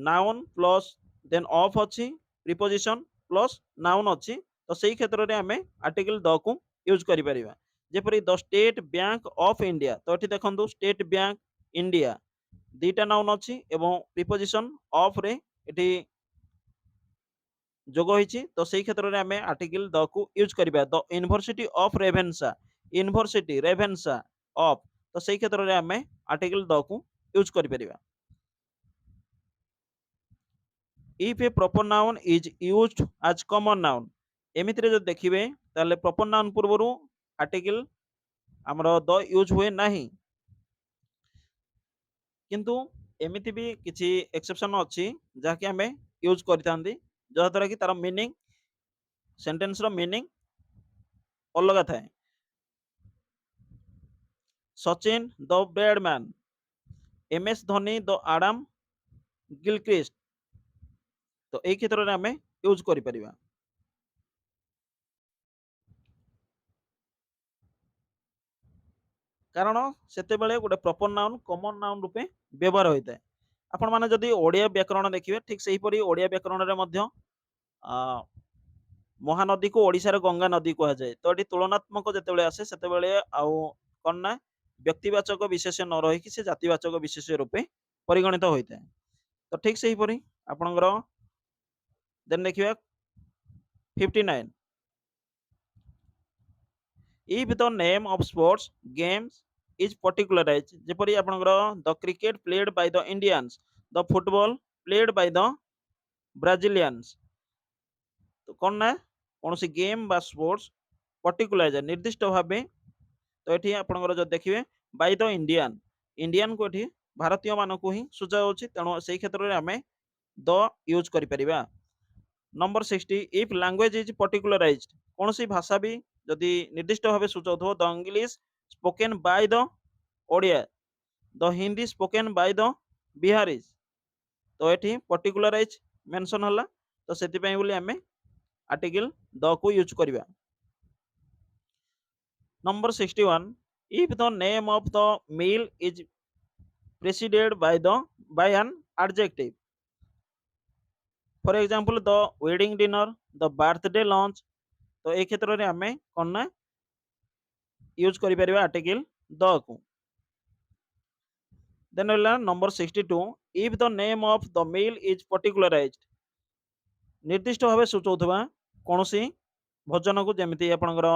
नाउन प्लस देन ऑफ अच्छी प्रिपोजिशन प्लस नाउन अच्छी तो सही क्षेत्र में आम आर्टिकल द को यूज कर जेपरी the State Bank of India तो ये देखो स्टेट बैंक इंडिया दीटा नाउन अच्छी एवं प्रिपोजिशन ऑफ रे एटी जोग होइछि तो सही क्षेत्र में आम आर्टिकल द को यूज करिबा the university of रेभेन्सा university रेभेन्सा of तो सही क्षेत्र में आम आर्टिकल द को यूज करि परिबा if a proper noun is used as common noun एमिति रे जो देखिबे ताले प्रॉपर नाउन पूर्व आर्टिकल हमरो द यूज हुए नाही किंतु एमिति भी किसी एक्सेप्शन अच्छी जहाँकि आम यूज करते जहाद्वारा कि तार मीनिंग सेंटेंस रो मीनिंग अलग थाए Sachin the Bradman M S Dhoni the Adam Gilchrist तो यही क्षेत्र में आम यूज कर कारण से गोटे प्रॉपर नाउन कॉमन नाउन रूपे व्यवहार होता है आपण माने जदि ओडिया व्याकरण देखिए ठीक से ही ओडिया व्याकरण रे मध्य महानदी को ओडिशार गंगा नदी कह जाए तो ये तुलनात्मक जिते आसे से कौन ना व्यक्तिवाचक विशेष न रही से जातिवाचक विशेष रूपे परिगणित होता है तो ठीक से ही आपणकर देन देखिए 59 if the name of sports games is particularized जेपरी आपणकर the cricket played by the Indians the football played by the Brazilians तो कौन ना कौन सी गेम बा स्पोर्ट्स पर्टिकुलर निर्दिष्ट भाव तो ये आपंकर जो देखिए बाय द इंडियन इंडियन को ये भारतीय मान को ही सूचा तेणु से क्षेत्र में आम द यूज कर number 60 if language is particularized कौन सी भाषा भी जदि निर्दिष्ट भाव सूचाउथो the English spoken by the Odia the Hindi spoken by the Biharis तो ये पर्टिकुलराइज मेंशन हला तो सेति पई बोली हमें आर्टिकल द को यूज करबा number 61 if the name of the meal is preceded by an adjective for example the wedding dinner the birthday lunch तो ए क्षेत्र में आम कौन ना यूज कर आर्टिकल द को then number 62 if the name of the meal is particularized निर्दिष्ट भाव सूचाउथबा कौन सी भोजन को जमी आपंकर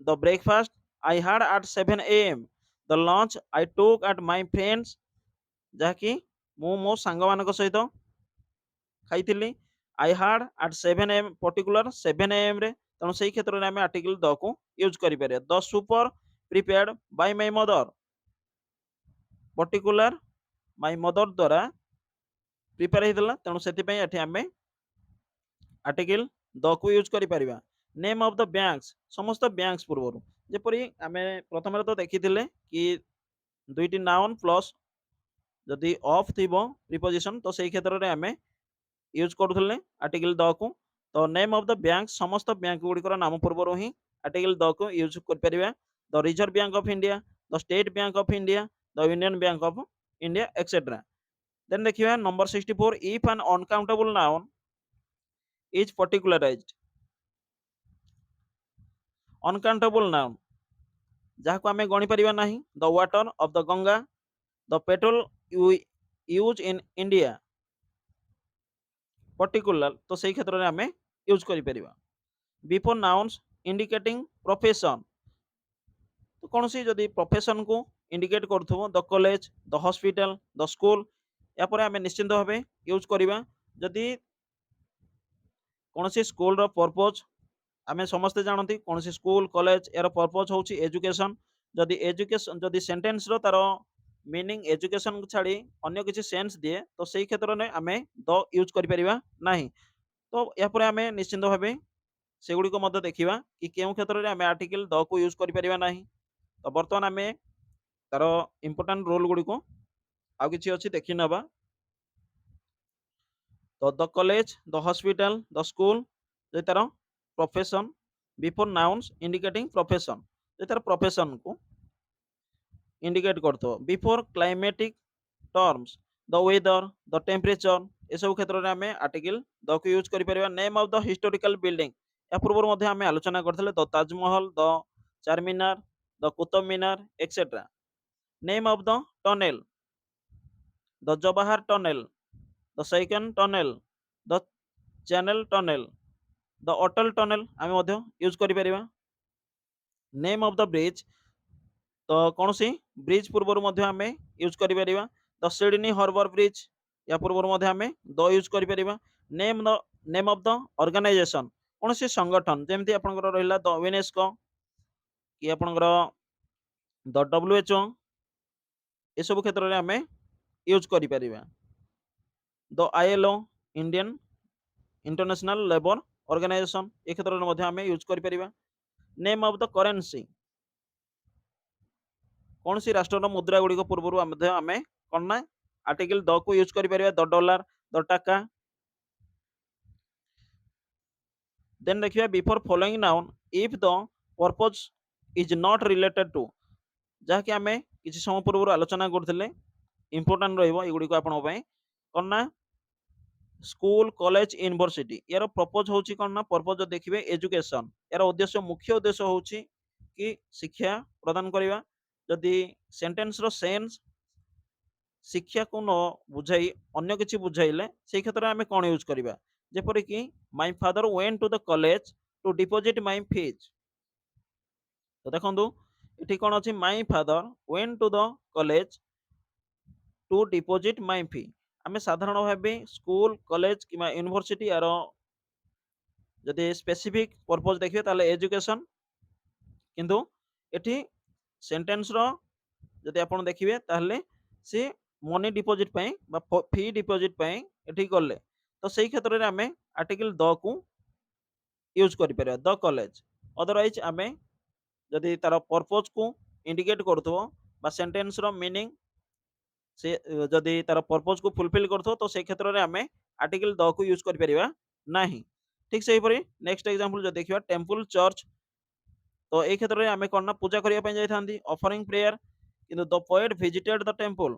the breakfast I had at 7 AM the lunch I took at my friends जहाँकि मो सांग मान सहित खाई आई had at 7 AM particular 7 AM रे तेणु से क्षेत्र में आम आर्टिकल द को यूज कर the super prepared by my mother particular my mother द्वारा प्रिपेयर होता तेणु से आम आर्टिकल द को यूज कर नेम ऑफ द बैंक्स समस्त बैंक्स पूर्व जेपरी आम प्रथम तो देखी कि दुईटी नाउन प्लस जदि ऑफ थी प्रिपोजिशन तो सही क्षेत्र में आम यूज करूँ आर्टिकल द को तो नेम ऑफ द बैंक समस्त बैंक गुड़िकर नाम पूर्व ही आर्टिकल द को यूज कर the Reserve Bank of India the State Bank of India the Union Bank of India et cetera then देखिए number 64 if an uncountable noun is particularized uncountable noun जहाँ को आम गणी पारिबा नहीं the water of the Ganga the petrol use in India particular तो सही क्षेत्र में आम यूज कर बिफोर नाउन्स इंडिकेटिंग प्रोफेशन तो कौन सी जदि प्रोफेशन को इंडिकेट करूँ the college the hospital the school यापर आम निश्चिंत भाव यूज करवा जदि कौन सी स्कूल पर्पज आम समस्ते जानती कौन सी स्कूल कॉलेज यार पर्पज हूँ एजुकेशन जदि एजुकेशन जदि सेंटेंस रो तार मीनिंग एजुकेशन को छाड़ी अन्य किसी सेंस दिए तो सही क्षेत्र में आम द यूज करिपरिबा नहीं तो यापर आम निश्चिंत भाव सेगुड़ी को देखा कि केउं क्षेत्र में आम आर्टिकल द को यूज करिपरिबा नहीं तो बर्तमान आम तार इंपोर्टाट रूल गुड़ी को आउ किछि अछि देखि नबा तो the college the hospital the school जे तार profession before nouns indicating profession जे तार प्रोफेशन को इंडिकेट करथो before climatic terms the weather the temperature ये सब क्षेत्र में आम आर्टिकल द को यूज करिपरिबा name of the historical building या पूर्व मध्ये आम आलोचना करथिले the Taj Mahal the Charminar the Qutub Minar et cetera name of the tunnel the Jawahar tunnel the second tunnel the channel tunnel the Atal tunnel आम यूज करिपरिबा नेम ऑफ द ब्रिज तो कौन सी ब्रिज पूर्व आम यूज करिपरिबा द सिडनी हार्बर ब्रिज या पूर्व आम द यूज करिपरिबा नेम ऑफ द ऑर्गेनाइजेशन कौन सी संगठन जमी आपंकर रहा द यूनेस्को कि आपंकर द WHO ये सब क्षेत्र में आम यूज करिपरिबा the ILO Indian International Labour Organisation ये क्षेत्र में आम यूज करिपरिबा नेम ऑफ द करेन्सी कौन सी राष्ट्र मुद्रा गुड़िक पूर्व आम कौन ना आर्टिकल द को यूज करिपरिबा the dollar the taka then देखिए before following noun if the purpose is not related to जहाँकि आम किसी समय पूर्व आलोचना करते इंपोर्टाट रही कौन ना स्कूल कॉलेज यूनिवर्सिटी यार पर्पज हूँ कौन ना पर्पज देखिए एजुकेशन यार उद्देश्य मुख्य उद्देश्य हूँ कि शिक्षा प्रदान करवा जदि सेंटेंस रो सेंस शिक्षा को न बुझाई अन्य किसी बुझाइले से क्षेत्र में आम कौन यूज करवा जेपरी कि my father went to the college to deposit my fees तो देखो ये कौन अच्छी my father went to the college to deposit my fee आम साधारण भाव स्कूल कॉलेज कि यूनिवर्सिटी यार जदि स्पेसिफिक पर्पज देखिए ताले एजुकेशन किंतु एठी सेंटेंस रो जदि आपण देखिए ताले से मनी डिपोजिट पई बा फी डिपोजिट पई एठी गले तो सेही क्षेत्र रे आमे आर्टिकल द को यूज करि परिबा द कॉलेज। अदरवाइज आमे जदि तार पर्पज को इंडिकेट करथबो बा सेंटेंस रो मीनिंग से जदि तार पर्पज को फुलफिल करथो तो से क्षेत्र रे आमे आर्टिकल द को यूज करि परिबा नाही। ठीक सेही परि नेक्स्ट एग्जांपल जो देखिबा टेंपल चर्च। तो ए क्षेत्र रे आमे कोन ना पूजा करिया पय जायथांती ऑफरिंग प्रेयर, किंतु the poet visited the temple,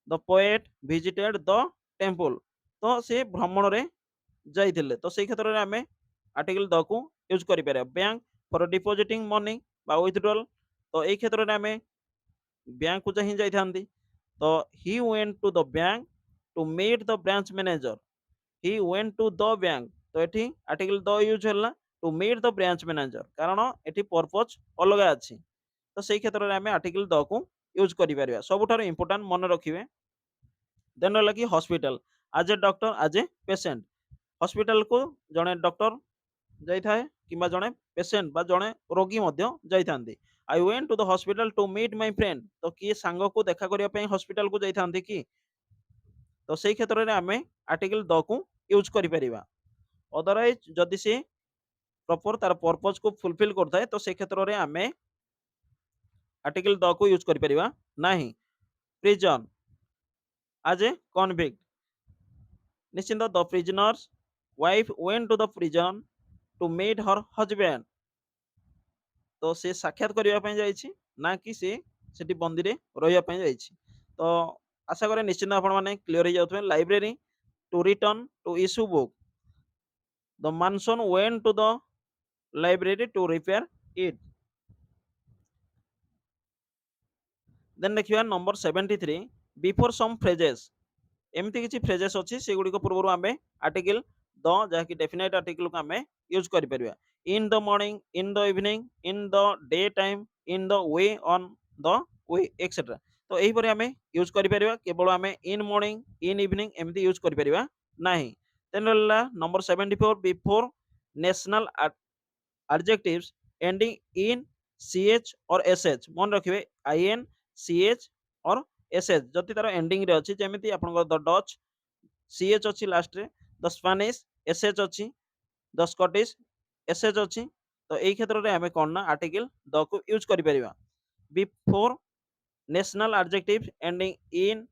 the poet visited the temple. तो से भ्रमण रे जाइथिले तो सेही क्षेत्र रे आमे आर्टिकल द को यूज करि परिबा। बैंक फॉर डिपॉजिटिंग मनी बा विथड्रॉल, तो ए क्षेत्र रे आमे बैंक को चाहि जाइथांती। तो he went to the bank to meet the branch manager, he went to the bank, तो एठी आर्टिकल द यूज होला to meet the branch manager, कारण एठी पर्पज अलग अछि। तो सेही क्षेत्र रे आमे आर्टिकल द को यूज करि परिबा। सबुठार इंपोर्टेंट मन रखिबे। देन रहला कि hospital as a doctor as a patient. Hospital को जणे डॉक्टर जाइथाए किंबा जणे पेशेंट बा जणे रोगी मध्य जाइथांती। I went to the hospital to meet my friend, तो किए सांग को देखा करिया पय हॉस्पिटल को जाइथांती कि, तो सेही क्षेत्र रे आमे आर्टिकल द को यूज करि परिबा। अदरवाइज जदि से प्रॉपर तार पर्पज को फुलफिल करथाए तो से क्षेत्र रे आमे आर्टिकल द को यूज करि परिबा नाही। प्रिजन एज ए कन्विक्ट, निश्चिंत the prisoner's wife went to the prison to meet her husband, तो से साक्षात करिया पय जाइछि ना कि से सेठी बंदी रे रहिया पय जाइछि। तो आशा करे निश्चिंत आपण माने क्लियर हो जाउथबे। Library to return to issue book, the mason went to the library to repair it. Then देखिबा नंबर 73 बिफोर सम फ्रेजेस। एमती किछि फ्रेजेस अछि से गुडी को पूर्वरु आमे आर्टिकल द जाकि डेफिनेट आर्टिकल को आमे यूज करि परिबा। In the morning, in the evening, in the day time, in the way, on the way et cetera. तो एही परे आमे यूज करि परिबा। केवल आमे इन मॉर्निंग, इन इवनिंग एमती यूज करि परिबा नाही। देन रहला number 74 before national adjectives ending in ch और sh। मन रखिबे in ch और sh जति तार एंडिंग रे अछि, जेमिति आपन द डच ch अछि लास्ट रे, द स्पेनिश sh अछि, द स्कॉटिश sh अछि। तो एई क्षेत्र रे हमें कोन ना आर्टिकल द को यूज करि परिबा। Before national adjective ending in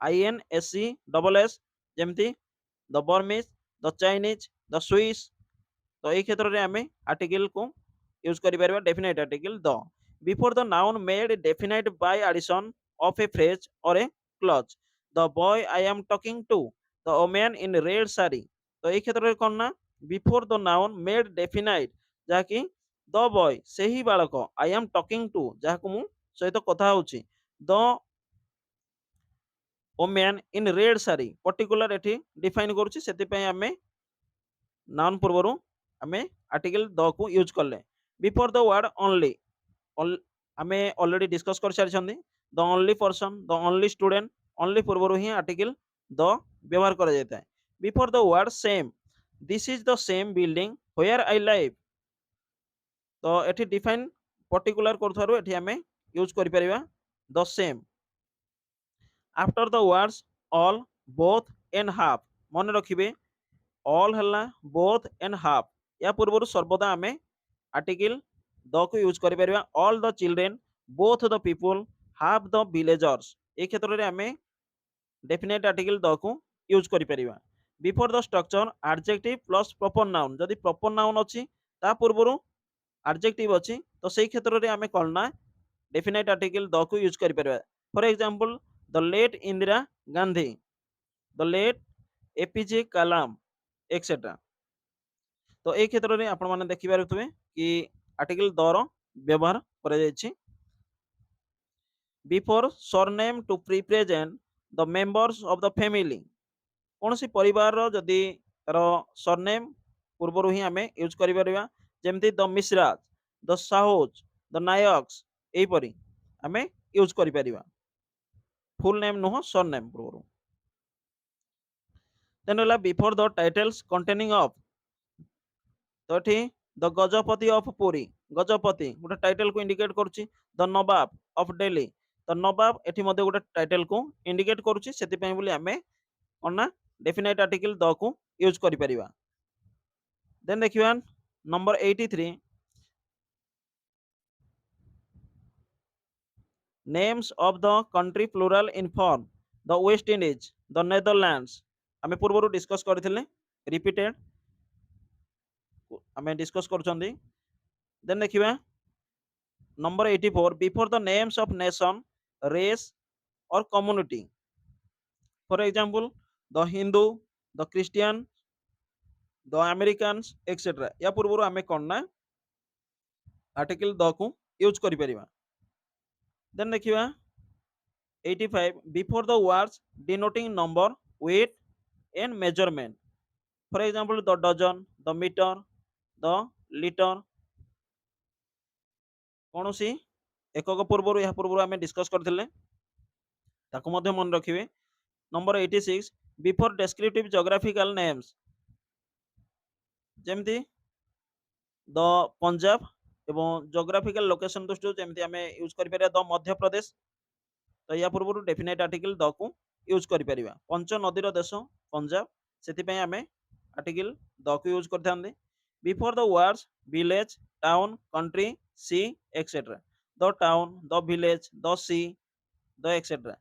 in sc double s, जेमिति the Burmese, the Chinese, the Swiss. तो एई क्षेत्र रे हमें आर्टिकल को यूज करि परिबा definite article the. Before the noun made definite by addition of a phrase or a clause, the boy I am talking to, the woman in red sari. तो एई क्षेत्र रे कोन ना before the noun made definite, जाकि the boy सेही बालक, I am talking to जाहाको मु सहित कथा होछि, the woman in red sari particular एठी डिफाइन करूछि, सेति पय हमें नाउन पूर्वरु आमे आर्टिकल द को यूज करले। बिफोर द वर्ड ओनली आमे ऑलरेडी डिस्कस कर सारिछंदी। The only person, the only student, only पूर्वरु ही आर्टिकल द व्यवहार करा जायता है। Before the word same, this is the same building where I live, तो एठी डिफाइन पर्टिकुलर करथारु एठी आमे यूज करि परिबा the same. After the words all, both and half, मन रखिबे ऑल हला बोथ एंड हाफ, या पूर्वरु सर्वदा आमे आर्टिकल द को यूज करि परिबा। All the children, both the people, half the villagers, ए क्षेत्र रे आमे डेफिनेट आर्टिकल द को यूज करि परिबा। Before the structure adjective plus proper noun, जदि प्रॉपर नाउन अछि ता पूर्वरु एडजेक्टिव अछि तो सेही क्षेत्र रे आमे कोन ना डेफिनेट आर्टिकल द को यूज करि परिबा। For example the late Indira Gandhi, the late APJ Kalam etcetera. तो ए क्षेत्र रे आपण माने देखि पारुथबे कि आर्टिकल द रो व्यवहार करा जायछि। Before surname to represent the members of the family, कोनोसी परिवार रो जदि तार सरनेम पूर्वरु ही आमे यूज करि परिबा, जेमति the Mishras, the Sahoos, the Nayaks, एई परि आमे यूज करि परिबा। फुल नेम नुह सरनेम पूर्वरु। देन होला before the titles containing of, तो एठी द गजपति ऑफ पुरी, गजपति गोटे टाइटल को इंडिकेट करूची। द नवाब ऑफ दिल्ली, तो नवाब एठी मध्ये गोटे टाइटल को इंडिकेट करूची, सेति पय बोली आमे कोन ना डेफिनाइट आर्टिकल द को यूज करि परिबा। देन देखिबा number 83 names of the country plural in form the West Indies the Netherlands आमे पूर्वरु डिस्कस करथिले रिपीटेड आमे डिस्कस करछंदी। देन देखिबा number 84 before the names of nation race और community for example the Hindu the Christian the Americans etcetera या पूर्वरु आमे कोन ना आर्टिकल द को यूज करि परिबा। देन देखिबा 85 before the words denoting number weight and measurement for example the dozen the meter the liter कौनसी एकक पूर्व या पूर्व आम डिस्कस करथिले ताको मध्य मन रखिबे। Number 86 before descriptive geographical names जेमती द पंजाब एवं जोग्राफिकल लोकेशन दृष्टि जेमती आम यूज कर द मध्य प्रदेश तो या पूर्व डेफिनाइट आर्टिकल द को यूज कर पंच नदीर देश पंजाब से आम आर्टिकल द को यूज करते before the words village town country sea etcetera the town the village the sea the etcetera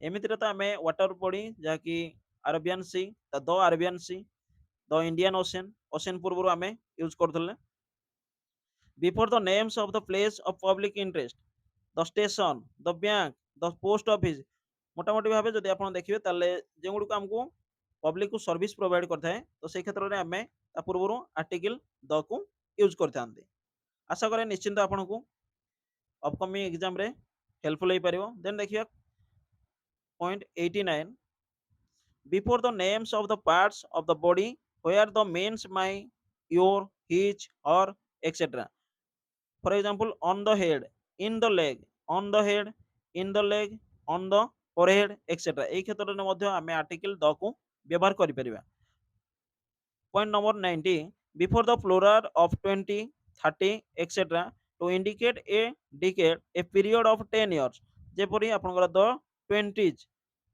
एमती तो आम वाटर पढ़ी जहाँकि Arabian sea the Arabian sea the Indian ocean ocean पूर्व आम यूज करते before the names of the place of public interest the station the bank the post office मोटामोटी भाव जब आप देखिए जो गुड़िक आमको पब्लिक को सर्विस प्रोवाइड करता है तो से क्षेत्र में आम पूर्व आर्टिकल द को यूज करते आशा करें निश्चिंत आपन को अपकमिंग एग्जाम रे हेल्पफुल हो पारिबो। देन देखिए point 89 before the names of the parts of the body where the means my your his और etcetera for example on the head in the leg on the head in the leg on the forehead etcetera এই ক্ষেত্রে মধ্যে আমি article the को ব্যবহার করি পারিবা। Point number 90 before the plural of 20 30 etcetera to indicate a decade a period of 10 years जेपरि आपनकर द 20s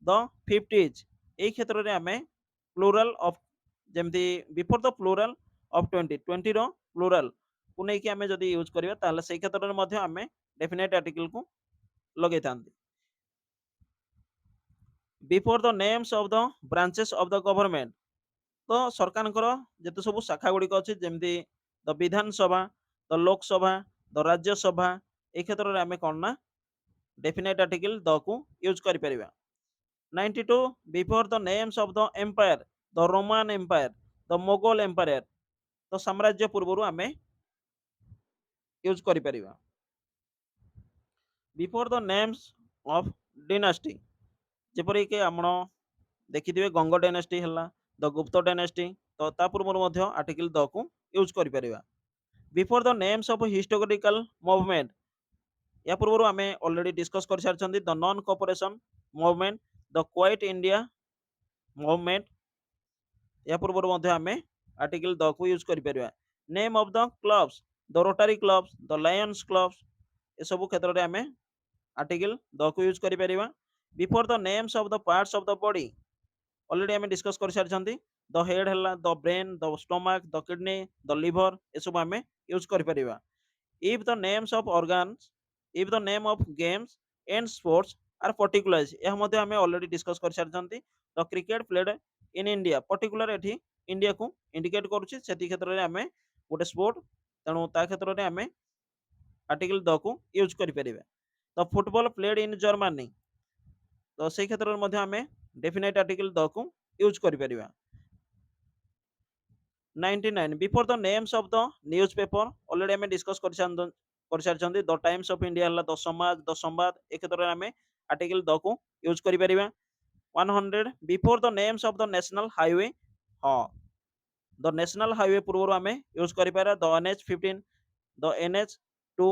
द 50s এই ক্ষেত্রে আমি प्लूरल ऑफ जेमती बिफोर द प्लूरल ऑफ 20 20 रो प्लूरल को लेकिन आम जब यूज करिया ताहले से क्षेत्र में आम डेफिनेट आर्टिकल को लगे था। Before the names of the branches of the government तो सरकार जिते सब शाखा गुड़िक अच्छी जमी the Vidhan Sabha the Lok Sabha the Rajya Sabha ये क्षेत्र में आम कौन ना डेफिनेट आर्टिकल द को यूज कर 92 before the names of the empire the Roman empire the Mughal empire तो साम्राज्य पूर्व आम यूज कर before the names of dynasty जेपरिक आम देखिए गंग डायनेस्टी है द गुप्त डायनेस्टी तो ता पूर्व आर्टिकल द को यूज कर before the names of historical movement या पूर्व आम ऑलरेडी डिस्कस कर सारी the non cooperation movement the quite India movement या पूर्व आम आर्टिकल द को यूज कर name of the clubs the रोटारी clubs the Lions clubs ये सब क्षेत्र में आम आर्टिकल द को यूज कर before the names of the parts of the body already आम डिस्कस कर सारी द हेड है the brain the stomach the kidney the liver ये सब आम यूज कर if the names of organs if the name of games and sports are particular यह आम ऑलरेडी डिस्कस कर सारी the cricket played in India particular एटी India को इंडिकेट करुच्ची से क्षेत्र में आम गोटे स्पोर्ट तेणु ता क्षेत्र में आम आर्टिकल द को यूज कर the football played in Germany तो से क्षेत्र में आम डेफिनेट आर्टिकल द को यूज कर 99 before the names of the news paper already आम डिस्कस कर सारी the times of India the समाज द संवाद ए क्षेत्र में आम आर्टिकल द को यूज कर 100 before the names of the national highway हाँ द नेशनल हाईवे पूर्व आम यूज कर the NH15 the NH2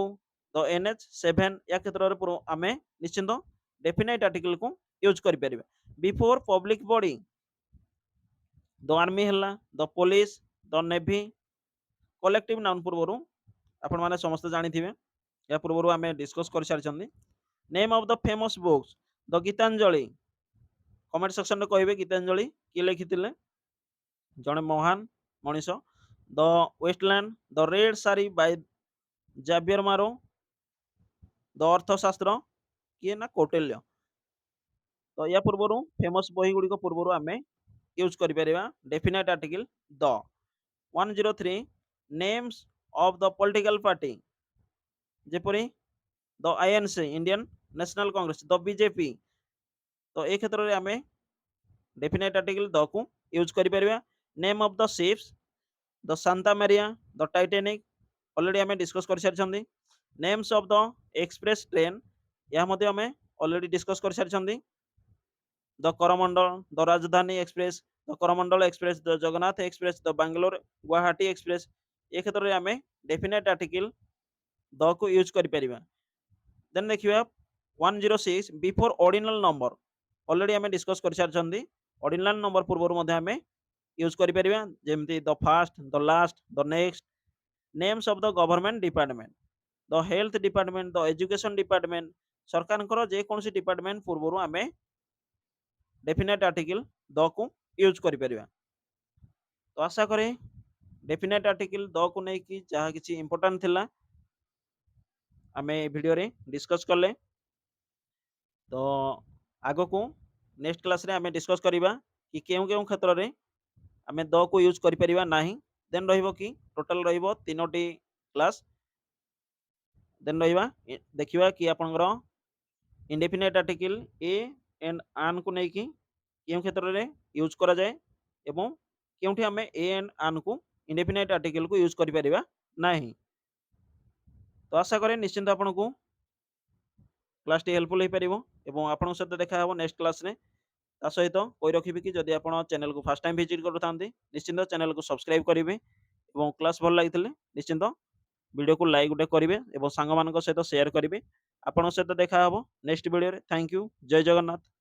the NH7 या क्षेत्र में आम निश्चिंत डेफिनेट आर्टिकल को यूज कर before public body the army है the police the navy collective noun पूर्व आपण मैंने समस्त जानी थे या पूर्व आम डिस्कस कर सारी name of the famous books the Gitanjali comment section रे कहिबे गीतांजलि किए लिखिथिले जणे महान मनीष the waste land the red sari by Javier Moro the Arthashastra किए ना कौटिल्य तो या पूर्वरु फेमस बही गुड़िक पूर्वरु आमे यूज करि परिबा definite article the 103 names of the political party जेपरि the INC Indian National Congress the BJP तो ए क्षेत्र रे आमे डेफिनेट आर्टिकल द को यूज करि परिबा name of the ships the Santa Maria the Titanic already आमे डिस्कस कर सारिछंदी names of the express train या मध्ये आमे ऑलरेडी डिस्कस कर सारिछंदी the Coromandel the Rajdhani express the Coromandel express the Jagannath express the Bangalore Guwahati express ए क्षेत्र में आम डेफिनेट आर्टिकल द को यूज कर देन देखिए 106 बिफोर ऑर्डिनल नंबर ऑलरेडी आम डिस्कस कर सारी ऑर्डिनल नंबर पूर्व आम यूज कर जमी the first the last the next names of the government department the health department the education department सरकार जेकोसी डिपार्टमेंट पूर्व आम डेफिनेट आर्टिकल द को यूज कर तो आशा करे डेफिनेट आर्टिकल द को लेकिन जहाँ किसी इंपोर्टां थिला आमे वीडियो रे डिस्कस कले तो आगो को नेक्स्ट क्लास रे आमे डिस्कस करिबा कि केउ केउ क्षेत्र रे आमे द को यूज करि परिबा नाही देन रहिबो कि टोटल रहिबो तीनोटी क्लास देन रहिबा देखिबा कि आपनकर इंडेफिनेट आर्टिकल ए एंड आन को लेकिन केउ क्षेत्र रे यूज करा जाए एवं केउठी आमे ए एंड आन को इंडेफिनेट आर्टिकल को यूज करि परिबा नाही तो आशा करें निश्चिंत आपको क्लास टी हेल्पफुल हो पार और आपन सहित देखा हे नेक्स्ट क्लास रे ता सहित कही रखी कि जदि आप चैनल को फर्स्ट टाइम विजिट करूँ निश्चिंत चैनल को सब्सक्राइब करेंगे और क्लास भल लगी निश्चिंत वीडियो को लाइक गोटे करेंगे और सांग मान सहित शेयर करेंगे आपन सहित देखा हे नेक्स्ट वीडियो रे थैंक यू जय जगन्नाथ।